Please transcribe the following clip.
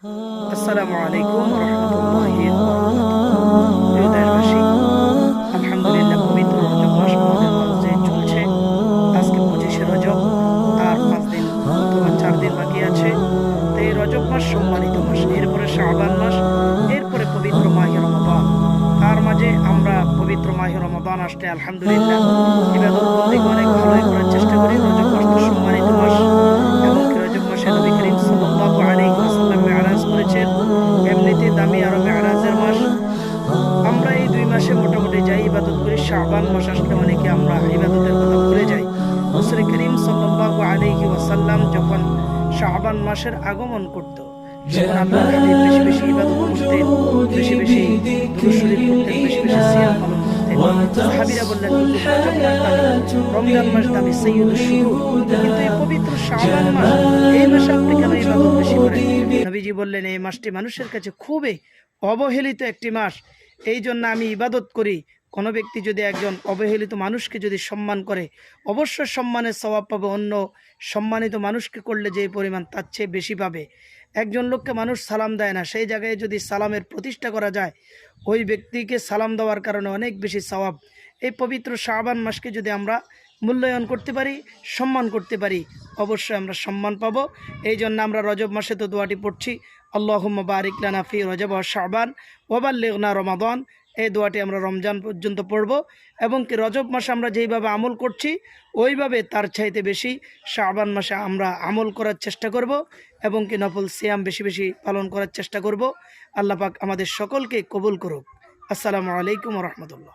আসসালামু আলাইকুম ওয়া রাহমাতুল্লাহি ওয়া বারাকাতুহু। প্রিয় দেশবাসী, আলহামদুলিল্লাহ পবিত্র রজব মাস আমাদের মাঝে চলছে। আজকে 25শে রজব, আর 5 দিন অথবা 4 দিন বাকি আছে। তো এই রজব মাস সম্মানিত মাস, এরপরে শাবান মাস, এরপরে পবিত্র মাহে রমাদান। তার মাঝে আমরা পবিত্র মাহে রমাদান আসলে আলহামদুলিল্লাহ ইবাদত বন্দেগী অনেক ভালোই করার চেষ্টা করি। রজব মাস তো সম্মানিত মাস, এবং রজব মাসে নবী করিম সাল্লাল্লাহু আলাইহি ওয়াসাল্লাম মেরাজ করেছেন। এমনিতে দামি আরো মেরাজের মাস। আমরা এই 2 মাসে মোটামুটি যাই ইবাদত করি। শাবান মাস আসলে অনেকে আমরা ইবাদতের কথা ভুলে যাই। রাসূল করিম সাল্লাল্লাহু আলাইহি ওয়াসাল্লাম যখন শাবান মাসের আগমন করত, যখন আল্লাহর হাবিব বেশি বেশি ইবাদত করতেন, বেশি বেশি দুরূদ শরীফ পড়তেন, বেশি বেশি সিয়াম পালন করতেন। সাহাবীরা বললেন, রজব মাস দামি, রমজান মাস দামি, সাইয়্যিদুশ শুহুর, কিন্তু এই পবিত্র শাবান মাস, এই মাসে আপনি কেন ইবাদত বেশি করেন? নবীজি বললেন, এই মাসটি মানুষের কাছে খুবই অবহেলিত একটি মাস, এই জন্য আমি ইবাদত করি। কোনো ব্যক্তি যদি একজন অবহেলিত মানুষকে যদি সম্মান করে, অবশ্যই সম্মানের সওয়াব পাবে। অন্য সম্মানিত মানুষকে করলে যে পরিমাণ, তার চেয়ে বেশি পাবে। একজন লোককে মানুষ সালাম দেয় না, সেই জায়গায় যদি সালামের প্রতিষ্ঠা করা যায়, ওই ব্যক্তিকে সালাম দেওয়ার কারণে অনেক বেশি সওয়াব। এই পবিত্র শাবান মাসকে যদি আমরা মূল্যায়ন করতে পারি, সম্মান করতে পারি, অবশ্যই আমরা সম্মান পাবো। এই জন্য আমরা রজব মাসে তো দোয়াটি পড়ছি, আল্লাহুম্মা বারিক লানা ফি রজব ওয়া শাবান ওয়া বাল্লিগনা রমাদান। এই দোয়াটি আমরা রমজান পর্যন্ত পড়ব, এবং কি রজব মাসে আমরা যেইভাবে আমল করছি ওইভাবে তার চাইতে বেশি শাবান মাসে আমরা আমল করার চেষ্টা করব, এবং কি নফল সিয়াম বেশি বেশি পালন করার চেষ্টা করব। আল্লাহ পাক আমাদের সকলকে কবুল করুক। আসসালামু আলাইকুম ওয়া রাহমাতুল্লাহ।